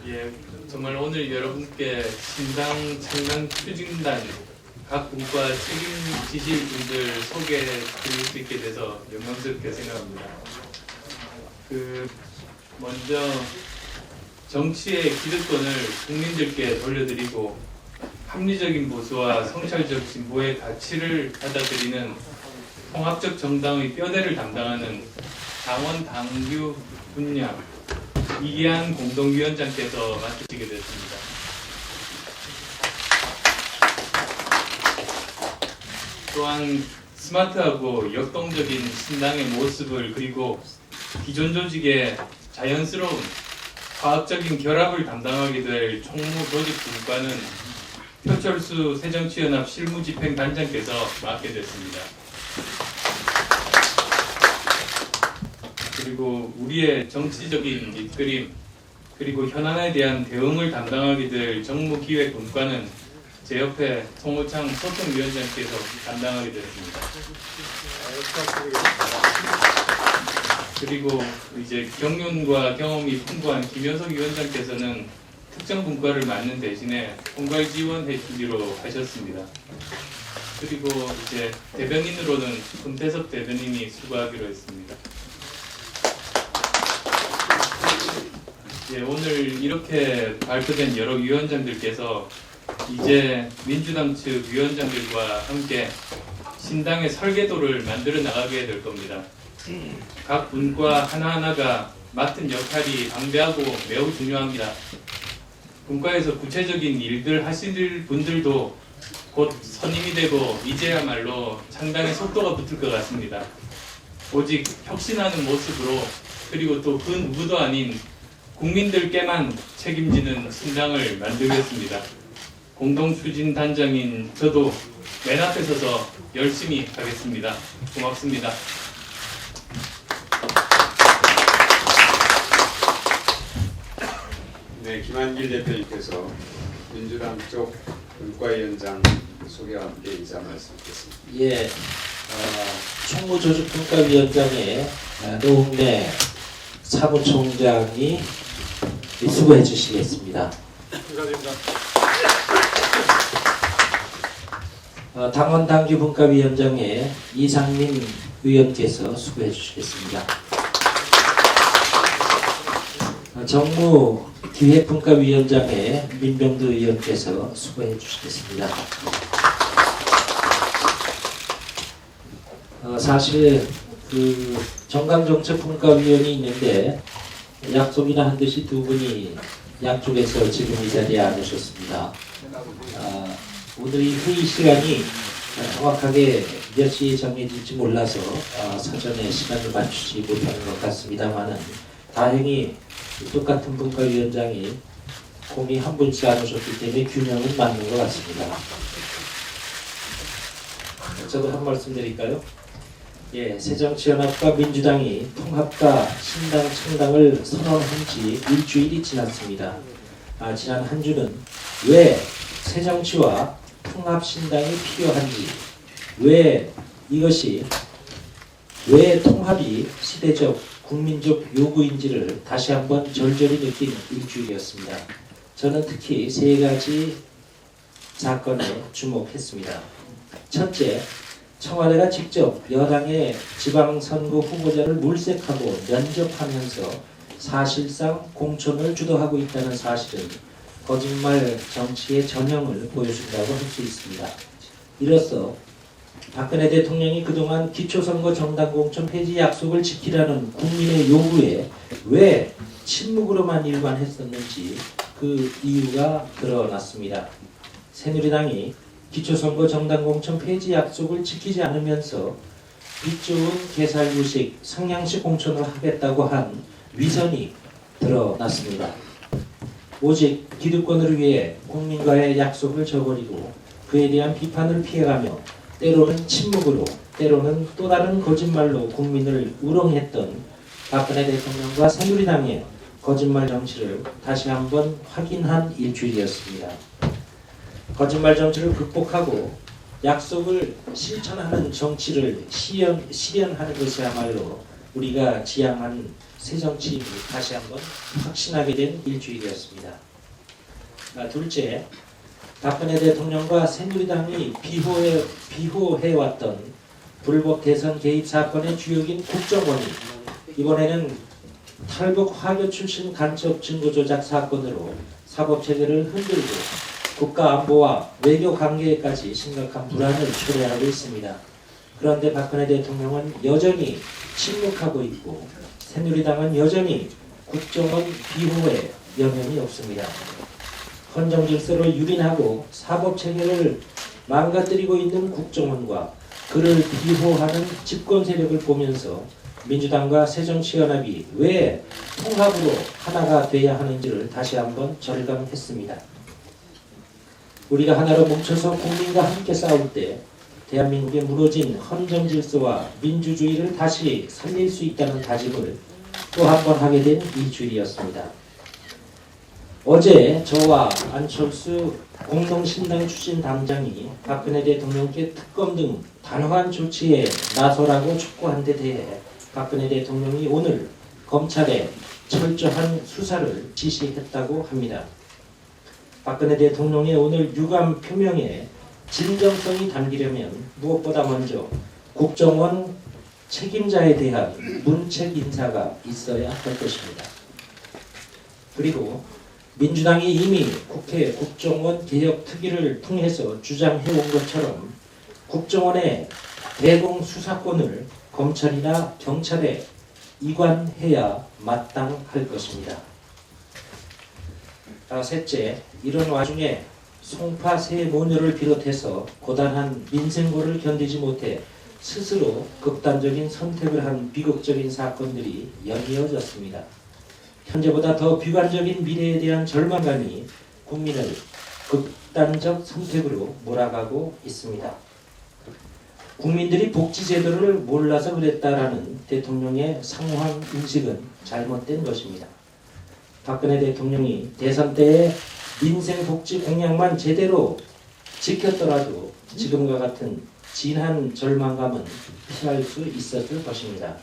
예, 정말 오늘 여러분께 신당 창당 추진단 각 분과 책임지실 분들 소개해 드릴 수 있게 돼서 영광스럽게 생각합니다. 먼저 정치의 기득권을 국민들께 돌려드리고 합리적인 보수와 성찰적 진보의 가치를 받아들이는 통합적 정당의 뼈대를 담당하는 당원 당규 분야 이기한 공동위원장께서 맡으시게 됐습니다. 또한 스마트하고 역동적인 신당의 모습을 그리고 기존 조직의 자연스러운 과학적인 결합을 담당하게 될 총무 조직 분과는 표철수 새정치연합 실무집행단장께서 맡게 됐습니다. 그리고 우리의 정치적인 이끌임 그리고 현안에 대한 대응을 담당하게 될 정무기획분과는 제 옆에 송호창 소통위원장께서 담당하게 되었습니다. 그리고 이제 경륜과 경험이 풍부한 김현석 위원장께서는 특정 분과를 맡는 대신에 총괄 지원해 주기로 하셨습니다. 그리고 이제 대변인으로는 금태섭 대변인이 수고하기로 했습니다. 예, 오늘 이렇게 발표된 여러 위원장들께서 이제 민주당 측 위원장들과 함께 신당의 설계도를 만들어 나가게 될 겁니다. 각 분과 하나하나가 맡은 역할이 방대하고 매우 중요합니다. 분과에서 구체적인 일들 하실 분들도 곧 선임이 되고 이제야말로 창당의 속도가 붙을 것 같습니다. 오직 혁신하는 모습으로 그리고 또 그 누구도 아닌 국민들께만 책임지는 신당을 만들겠습니다. 공동추진단장인 저도 맨 앞에 서서 열심히 하겠습니다. 고맙습니다. 네, 김한길 대표님께서 민주당 쪽 분과위원장 소개와 함께 인사 말씀 드리겠습니다. 예, 총무조직분과위원장의 노웅래 사무총장이 수고해 주시겠습니다. 감사드립니다. 당원 당규분과위원장의 이상민 의원께서 수고해 주시겠습니다. 정무기획분과위원장의 민병두 의원께서 수고해 주시겠습니다. 사실 정강정책분과위원이 있는데 약속이나 한 듯이 두 분이 양쪽에서 지금 이 자리에 안 오셨습니다. 오늘 이 회의 시간이 정확하게 몇 시에 정해질지 몰라서 사전에 시간을 맞추지 못하는 것 같습니다만은 다행히 똑같은 분과위원장이 공이 한 분씩 안 오셨기 때문에 균형은 맞는 것 같습니다. 저도 한 말씀 드릴까요? 예, 새정치연합과 민주당이 통합과 신당 창당을 선언한 지 일주일이 지났습니다. 지난 한 주는 왜 새정치와 통합신당이 필요한지, 왜 통합이 시대적, 국민적 요구인지를 다시 한번 절절히 느낀 일주일이었습니다. 저는 특히 세 가지 사건에 주목했습니다. 첫째, 청와대가 직접 여당의 지방선거 후보자를 물색하고 면접하면서 사실상 공천을 주도하고 있다는 사실은 거짓말 정치의 전형을 보여준다고 할 수 있습니다. 이로써 박근혜 대통령이 그동안 기초선거 정당공천 폐지 약속을 지키라는 국민의 요구에 왜 침묵으로만 일관했었는지 그 이유가 드러났습니다. 새누리당이 기초선거 정당공천 폐지 약속을 지키지 않으면서 빚 좋은 개살구식, 상향식 공천을 하겠다고 한 위선이 드러났습니다. 오직 기득권을 위해 국민과의 약속을 저버리고 그에 대한 비판을 피해가며 때로는 침묵으로 때로는 또 다른 거짓말로 국민을 우롱했던 박근혜 대통령과 새누리당의 거짓말 정치를 다시 한번 확인한 일주일이었습니다. 거짓말 정치를 극복하고 약속을 실천하는 정치를 실현하는 것이야말로 우리가 지향한 새정치임을 다시 한번 확신하게 된 일주일이었습니다. 둘째, 박근혜 대통령과 새누리당이 비호해왔던 불법 대선 개입 사건의 주역인 국정원이 이번에는 탈북 화교 출신 간첩 증거 조작 사건으로 사법체계를 흔들고 국가 안보와 외교 관계에까지 심각한 불안을 초래하고 있습니다. 그런데 박근혜 대통령은 여전히 침묵하고 있고 새누리당은 여전히 국정원 비호에 여념이 없습니다. 헌정 질서를 유린하고 사법체계를 망가뜨리고 있는 국정원과 그를 비호하는 집권 세력을 보면서 민주당과 새정치연합이 왜 통합으로 하나가 돼야 하는지를 다시 한번 절감했습니다. 우리가 하나로 뭉쳐서 국민과 함께 싸울 때 대한민국에 무너진 헌정 질서와 민주주의를 다시 살릴 수 있다는 다짐을 또 한 번 하게 된 일주일이었습니다. 어제 저와 안철수 공동신당 출신 당장이 박근혜 대통령께 특검 등 단호한 조치에 나서라고 촉구한 데 대해 박근혜 대통령이 오늘 검찰에 철저한 수사를 지시했다고 합니다. 박근혜 대통령의 오늘 유감 표명에 진정성이 담기려면 무엇보다 먼저 국정원 책임자에 대한 문책 인사가 있어야 할 것입니다. 그리고 민주당이 이미 국회 국정원 개혁 특위를 통해서 주장해온 것처럼 국정원의 대공 수사권을 검찰이나 경찰에 이관해야 마땅할 것입니다. 셋째, 이런 와중에 송파 새 모녀를 비롯해서 고단한 민생고를 견디지 못해 스스로 극단적인 선택을 한 비극적인 사건들이 연이어졌습니다. 현재보다 더 비관적인 미래에 대한 절망감이 국민을 극단적 선택으로 몰아가고 있습니다. 국민들이 복지제도를 몰라서 그랬다라는 대통령의 상황 인식은 잘못된 것입니다. 박근혜 대통령이 대선 때의 민생복지 공약만 제대로 지켰더라도 지금과 같은 진한 절망감은 피할 수 있었을 것입니다.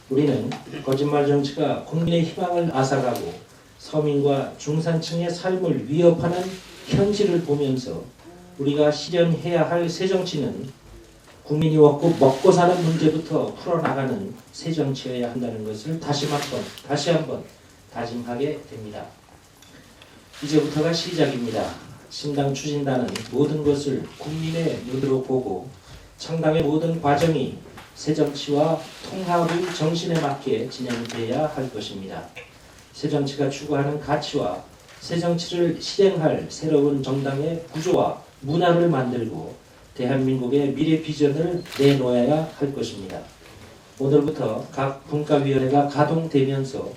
우리는 거짓말 정치가 국민의 희망을 앗아가고 서민과 중산층의 삶을 위협하는 현실을 보면서 우리가 실현해야 할 새정치는 국민이 먹고 사는 문제부터 풀어나가는 새정치여야 한다는 것을 다시 한번 다짐하게 됩니다. 이제부터가 시작입니다. 신당 추진단은 모든 것을 국민의 눈으로 보고 창당의 모든 과정이 새정치와 통합의 정신에 맞게 진행돼야 할 것입니다. 새정치가 추구하는 가치와 새정치를 실행할 새로운 정당의 구조와 문화를 만들고 대한민국의 미래 비전을 내놓아야 할 것입니다. 오늘부터 각 분과위원회가 가동되면서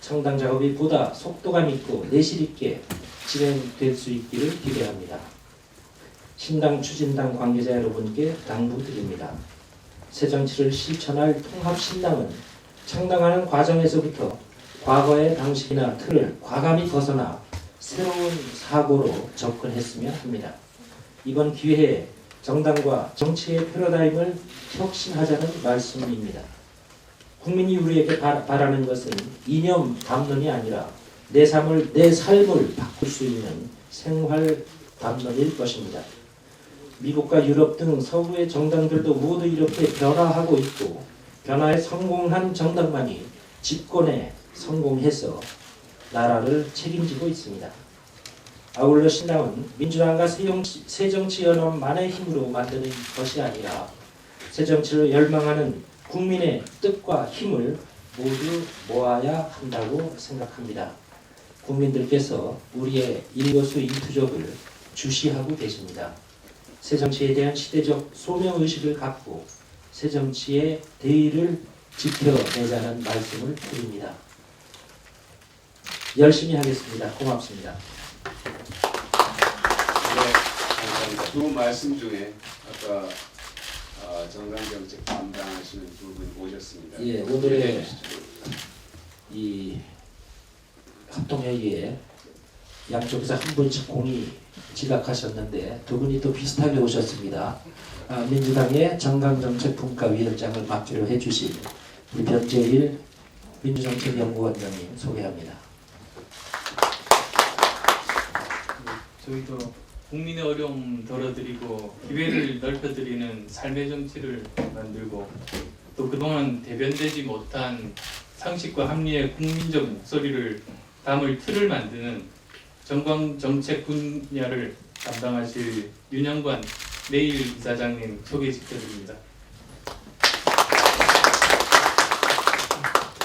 창당 작업이 보다 속도감 있고 내실 있게 진행될 수 있기를 기대합니다. 신당 추진당 관계자 여러분께 당부드립니다. 새정치를 실천할 통합신당은 창당하는 과정에서부터 과거의 방식이나 틀을 과감히 벗어나 새로운 사고로 접근했으면 합니다. 이번 기회에 정당과 정치의 패러다임을 혁신하자는 말씀입니다. 국민이 우리에게 바라는 것은 이념 담론이 아니라 내 삶을 바꿀 수 있는 생활 담론일 것입니다. 미국과 유럽 등 서구의 정당들도 모두 이렇게 변화하고 있고 변화에 성공한 정당만이 집권에 성공해서 나라를 책임지고 있습니다. 아울러 신당은 민주당과 새정치연합만의 힘으로 만드는 것이 아니라 새정치를 열망하는 국민의 뜻과 힘을 모두 모아야 한다고 생각합니다. 국민들께서 우리의 일거수일투족을 주시하고 계십니다. 새정치에 대한 시대적 소명의식을 갖고 새정치의 대의를 지켜내자는 말씀을 드립니다. 열심히 하겠습니다. 고맙습니다. 네, 감사합니다. 두 말씀 중에 아까 정강정책 담당하시는 두 분 오셨습니다. 예, 오늘의 이 합동회의에 양쪽에서 한 분씩 공이 지각하셨는데 두 분이 또 비슷하게 오셨습니다. 민주당의 정강정책 분과위원장을 맡기로 해주신 우리 변재일 민주정책연구원장님 소개합니다. 저희도 국민의 어려움 덜어드리고 기회를 넓혀드리는 삶의 정치를 만들고 또 그동안 대변되지 못한 상식과 합리의 국민적 목소리를 담을 틀을 만드는 정광 정책 분야를 담당하실 윤영관 내일 이사장님 소개시켜드립니다.